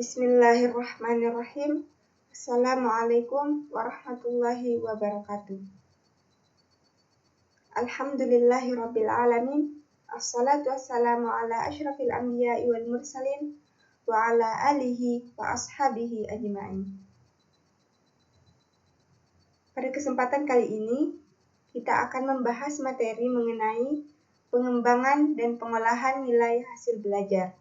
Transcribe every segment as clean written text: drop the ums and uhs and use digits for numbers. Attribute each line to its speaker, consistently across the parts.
Speaker 1: Bismillahirrahmanirrahim. Assalamualaikum warahmatullahi wabarakatuh. Alhamdulillahirabbil alamin. Assalatu wassalamu ala asyrafil anbiya'i wal mursalin wa ala alihi wa ashabihi ajma'in. Pada kesempatan kali ini, kita akan membahas materi mengenai pengembangan dan pengolahan nilai hasil belajar.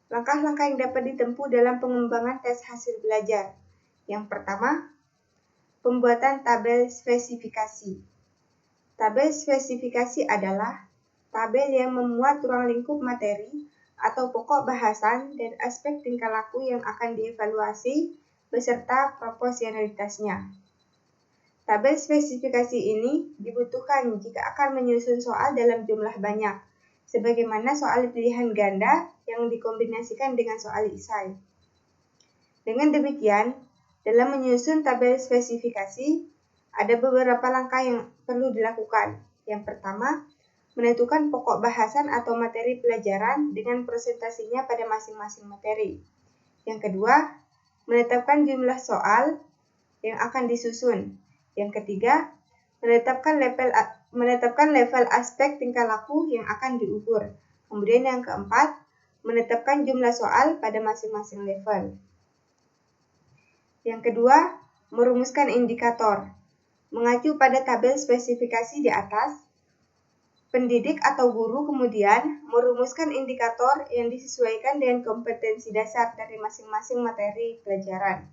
Speaker 1: Langkah-langkah yang dapat ditempuh dalam pengembangan tes hasil belajar. Yang pertama, pembuatan tabel spesifikasi. Tabel spesifikasi adalah tabel yang memuat ruang lingkup materi atau pokok bahasan dan aspek tingkah laku yang akan dievaluasi beserta proporsionalitasnya. Tabel spesifikasi ini dibutuhkan jika akan menyusun soal dalam jumlah banyak, sebagaimana soal pilihan ganda yang dikombinasikan dengan soal esai. Dengan demikian, dalam menyusun tabel spesifikasi, ada beberapa langkah yang perlu dilakukan. Yang pertama, menentukan pokok bahasan atau materi pelajaran dengan presentasinya pada masing-masing materi. Yang kedua, menetapkan jumlah soal yang akan disusun. Yang ketiga, menetapkan level aspek tingkah laku yang akan diukur. Kemudian yang keempat, menetapkan jumlah soal pada masing-masing level. Yang kedua, merumuskan indikator. Mengacu pada tabel spesifikasi di atas, pendidik atau guru kemudian merumuskan indikator yang disesuaikan dengan kompetensi dasar dari masing-masing materi pelajaran.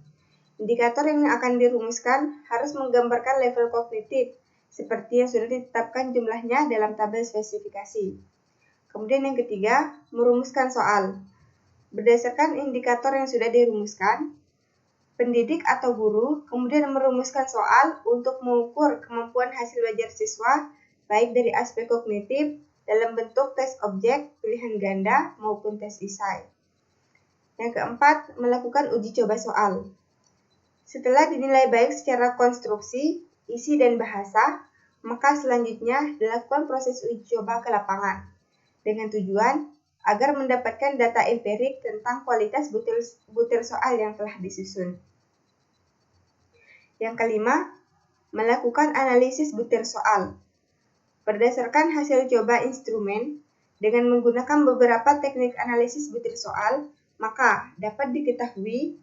Speaker 1: Indikator yang akan dirumuskan harus menggambarkan level kognitif, seperti yang sudah ditetapkan jumlahnya dalam tabel spesifikasi. Kemudian yang ketiga, merumuskan soal. Berdasarkan indikator yang sudah dirumuskan, pendidik atau guru kemudian merumuskan soal untuk mengukur kemampuan hasil belajar siswa, baik dari aspek kognitif dalam bentuk tes objek, pilihan ganda, maupun tes esai. Yang keempat, melakukan uji coba soal. Setelah dinilai baik secara konstruksi, isi dan bahasa, maka selanjutnya dilakukan proses uji coba ke lapangan dengan tujuan agar mendapatkan data empirik tentang kualitas butir soal yang telah disusun. Yang kelima, melakukan analisis butir soal. Berdasarkan hasil coba instrumen dengan menggunakan beberapa teknik analisis butir soal, maka dapat diketahui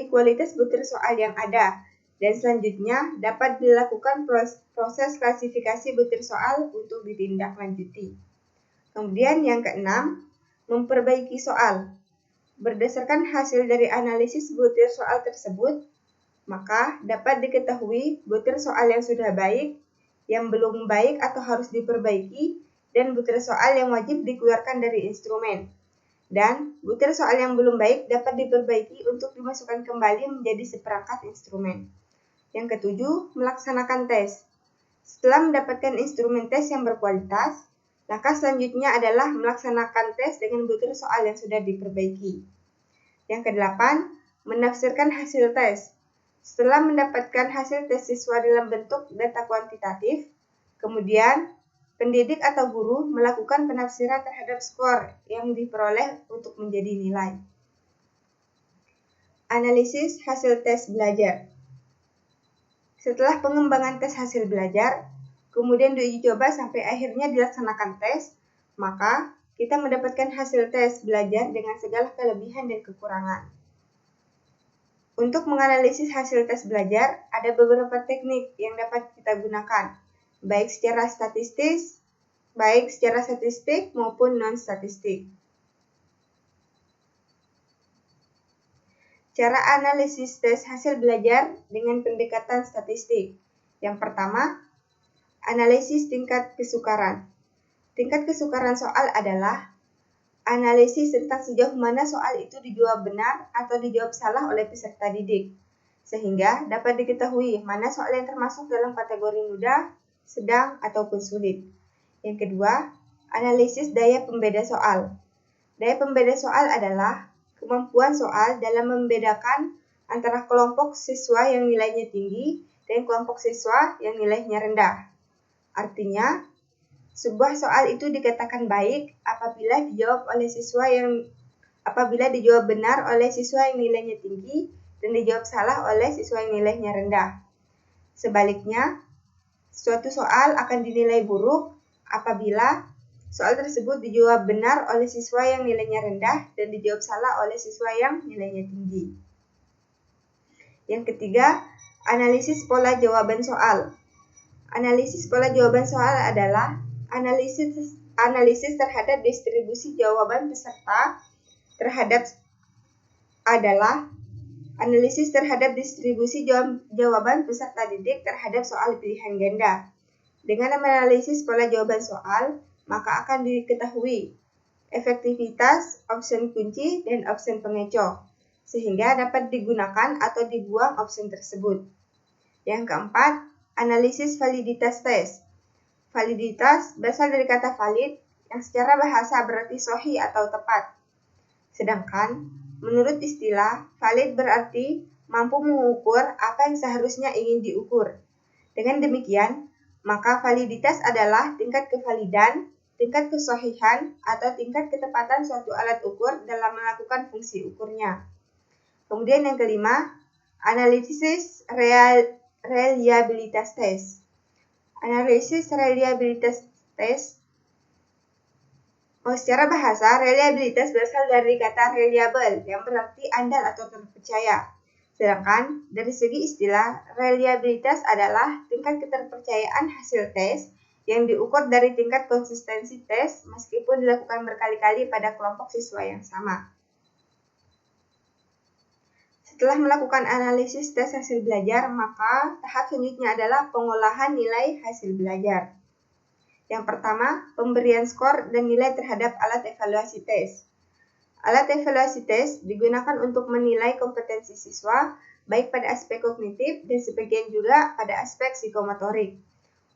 Speaker 1: kualitas butir soal yang ada, dan selanjutnya dapat dilakukan proses klasifikasi butir soal untuk ditindaklanjuti. Kemudian yang keenam, memperbaiki soal. Berdasarkan hasil dari analisis butir soal tersebut, maka dapat diketahui butir soal yang sudah baik, yang belum baik atau harus diperbaiki, dan butir soal yang wajib dikeluarkan dari instrumen. Dan butir soal yang belum baik dapat diperbaiki untuk dimasukkan kembali menjadi seperangkat instrumen. Yang ketujuh, melaksanakan tes. Setelah mendapatkan instrumen tes yang berkualitas, langkah selanjutnya adalah melaksanakan tes dengan butir soal yang sudah diperbaiki. Yang kedelapan, menafsirkan hasil tes. Setelah mendapatkan hasil tes siswa dalam bentuk data kuantitatif, kemudian pendidik atau guru melakukan penafsiran terhadap skor yang diperoleh untuk menjadi nilai. Analisis hasil tes belajar. Setelah pengembangan tes hasil belajar, kemudian diuji coba sampai akhirnya dilaksanakan tes, maka kita mendapatkan hasil tes belajar dengan segala kelebihan dan kekurangan. Untuk menganalisis hasil tes belajar, ada beberapa teknik yang dapat kita gunakan, baik secara statistik maupun non-statistik. Cara analisis tes hasil belajar dengan pendekatan statistik. Yang pertama, analisis tingkat kesukaran. Tingkat kesukaran soal adalah analisis tentang sejauh mana soal itu dijawab benar atau dijawab salah oleh peserta didik, sehingga dapat diketahui mana soal yang termasuk dalam kategori mudah, sedang, ataupun sulit. Yang kedua, analisis daya pembeda soal. Daya pembeda soal adalah kemampuan soal dalam membedakan antara kelompok siswa yang nilainya tinggi dan kelompok siswa yang nilainya rendah. Artinya, Sebuah soal itu dikatakan baik apabila dijawab benar oleh siswa yang nilainya tinggi dan dijawab salah oleh siswa yang nilainya rendah. Sebaliknya, suatu soal akan dinilai buruk apabila soal tersebut dijawab benar oleh siswa yang nilainya rendah dan dijawab salah oleh siswa yang nilainya tinggi. Yang ketiga, analisis pola jawaban soal. Analisis pola jawaban soal adalah analisis terhadap distribusi jawaban peserta jawaban peserta didik terhadap soal pilihan ganda. Dengan menganalisis pola jawaban soal, maka akan diketahui efektivitas opsi kunci dan opsi pengecoh, sehingga dapat digunakan atau dibuang opsi tersebut. Yang keempat, analisis validitas tes. Validitas berasal dari kata valid yang secara bahasa berarti sahih atau tepat. Sedangkan, menurut istilah, valid berarti mampu mengukur apa yang seharusnya ingin diukur. Dengan demikian, maka validitas adalah tingkat kevalidan, tingkat kesahihan, atau tingkat ketepatan suatu alat ukur dalam melakukan fungsi ukurnya. Kemudian yang kelima, analisis reliabilitas tes. Analisis reliabilitas tes. Secara bahasa, reliabilitas berasal dari kata reliable yang berarti andal atau terpercaya. Sedangkan dari segi istilah, reliabilitas adalah tingkat keterpercayaan hasil tes yang diukur dari tingkat konsistensi tes meskipun dilakukan berkali-kali pada kelompok siswa yang sama. Setelah melakukan analisis tes hasil belajar, maka tahap selanjutnya adalah pengolahan nilai hasil belajar. Yang pertama, pemberian skor dan nilai terhadap alat evaluasi tes. Alat evaluasi tes digunakan untuk menilai kompetensi siswa, baik pada aspek kognitif dan sebagian juga pada aspek psikomotorik.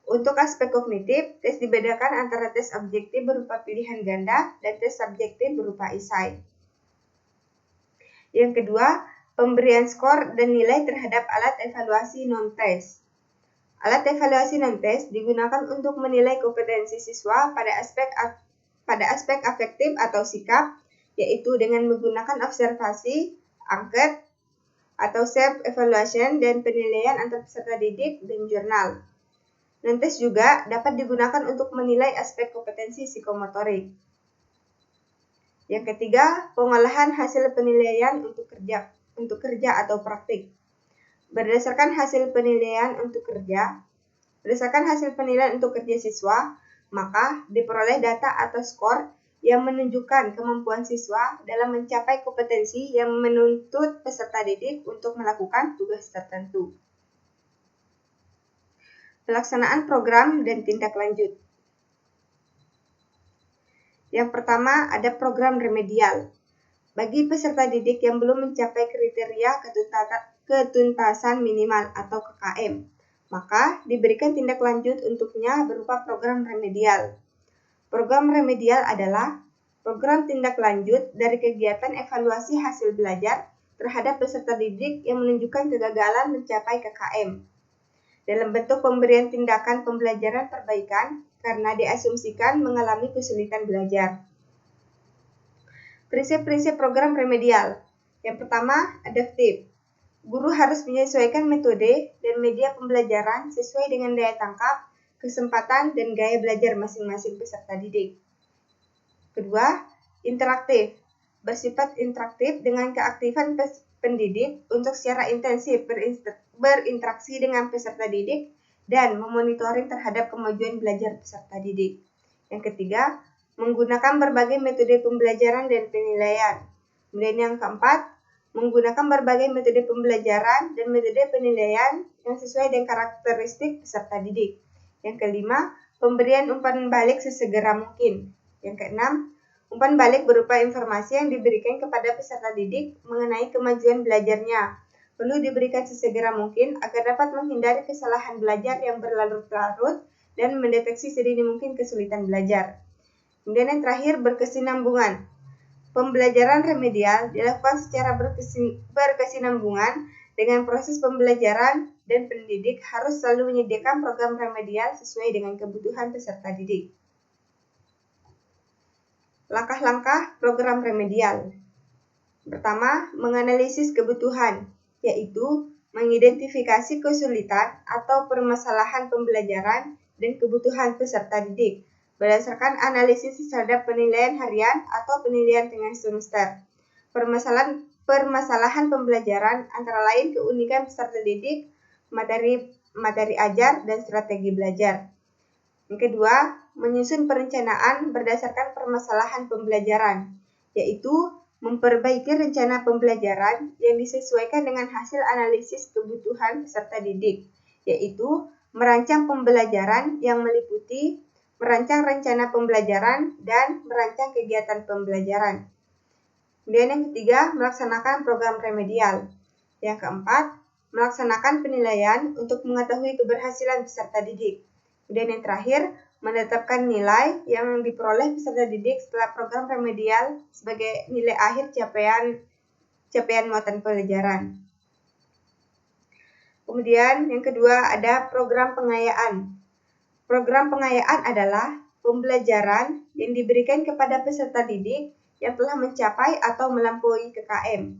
Speaker 1: Untuk aspek kognitif, tes dibedakan antara tes objektif berupa pilihan ganda dan tes subjektif berupa esai. Yang kedua, pemberian skor dan nilai terhadap alat evaluasi non-tes. Alat evaluasi non-tes digunakan untuk menilai kompetensi siswa pada aspek afektif atau sikap, yaitu dengan menggunakan observasi, angket, atau self-evaluation dan penilaian antar peserta didik dan jurnal. Non-tes juga dapat digunakan untuk menilai aspek kompetensi psikomotorik. Yang ketiga, pengolahan hasil penilaian untuk kerja atau praktik. Berdasarkan hasil penilaian untuk kerja siswa, maka diperoleh data atau skor yang menunjukkan kemampuan siswa dalam mencapai kompetensi yang menuntut peserta didik untuk melakukan tugas tertentu. Pelaksanaan program dan tindak lanjut. Yang pertama, ada program remedial. Bagi peserta didik yang belum mencapai kriteria ketuntasan minimal atau KKM, maka diberikan tindak lanjut untuknya berupa program remedial. Program remedial adalah program tindak lanjut dari kegiatan evaluasi hasil belajar terhadap peserta didik yang menunjukkan kegagalan mencapai KKM, dalam bentuk pemberian tindakan pembelajaran perbaikan karena diasumsikan mengalami kesulitan belajar. Prinsip-prinsip program remedial. Yang pertama, adaptif. Guru harus menyesuaikan metode dan media pembelajaran sesuai dengan daya tangkap, kesempatan, dan gaya belajar masing-masing peserta didik. Kedua, interaktif. Bersifat interaktif dengan keaktifan pendidik untuk secara intensif berinteraksi dengan peserta didik dan memonitoring terhadap kemajuan belajar peserta didik. Yang ketiga, menggunakan berbagai metode pembelajaran dan penilaian. Kemudian yang keempat, menggunakan berbagai metode pembelajaran dan metode penilaian yang sesuai dengan karakteristik peserta didik. Yang kelima, pemberian umpan balik sesegera mungkin. Yang keenam, umpan balik berupa informasi yang diberikan kepada peserta didik mengenai kemajuan belajarnya. Perlu diberikan sesegera mungkin agar dapat menghindari kesalahan belajar yang berlarut-larut dan mendeteksi sedini mungkin kesulitan belajar. Kemudian yang terakhir, berkesinambungan. Pembelajaran remedial dilakukan secara berkesinambungan dengan proses pembelajaran dan pendidik harus selalu menyediakan program remedial sesuai dengan kebutuhan peserta didik. Langkah-langkah program remedial. Pertama, menganalisis kebutuhan, yaitu mengidentifikasi kesulitan atau permasalahan pembelajaran dan kebutuhan peserta didik berdasarkan analisis terhadap penilaian harian atau penilaian tengah semester. Permasalahan pembelajaran antara lain keunikan peserta didik, materi ajar, dan strategi belajar. Yang kedua, menyusun perencanaan berdasarkan permasalahan pembelajaran, yaitu memperbaiki rencana pembelajaran yang disesuaikan dengan hasil analisis kebutuhan peserta didik, yaitu merancang pembelajaran yang meliputi merancang rencana pembelajaran dan merancang kegiatan pembelajaran. Kemudian yang ketiga, melaksanakan program remedial. Yang keempat, melaksanakan penilaian untuk mengetahui keberhasilan peserta didik. Kemudian yang terakhir, menetapkan nilai yang diperoleh peserta didik setelah program remedial sebagai nilai akhir capaian muatan pelajaran. Kemudian yang kedua ada program pengayaan. Program pengayaan adalah pembelajaran yang diberikan kepada peserta didik yang telah mencapai atau melampaui KKM.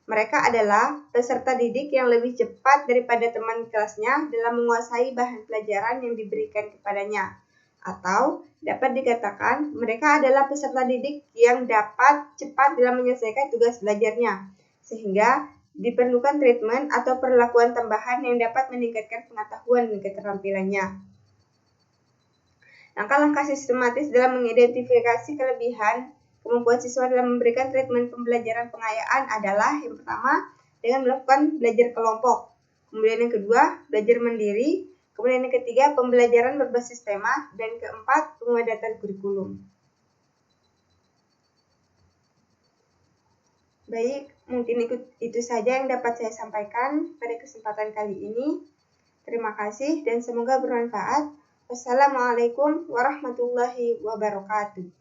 Speaker 1: Mereka adalah peserta didik yang lebih cepat daripada teman kelasnya dalam menguasai bahan pelajaran yang diberikan kepadanya. Atau dapat dikatakan mereka adalah peserta didik yang dapat cepat dalam menyelesaikan tugas belajarnya, sehingga diperlukan treatment atau perlakuan tambahan yang dapat meningkatkan pengetahuan dan keterampilannya. Langkah-langkah sistematis dalam mengidentifikasi kelebihan kemampuan siswa dalam memberikan treatment pembelajaran pengayaan adalah yang pertama, dengan melakukan belajar kelompok. Kemudian yang kedua, belajar mandiri. Kemudian yang ketiga, pembelajaran berbasis tema. Dan keempat, penguadatan kurikulum. Baik, mungkin itu saja yang dapat saya sampaikan pada kesempatan kali ini. Terima kasih dan semoga bermanfaat. Wassalamualaikum warahmatullahi wabarakatuh.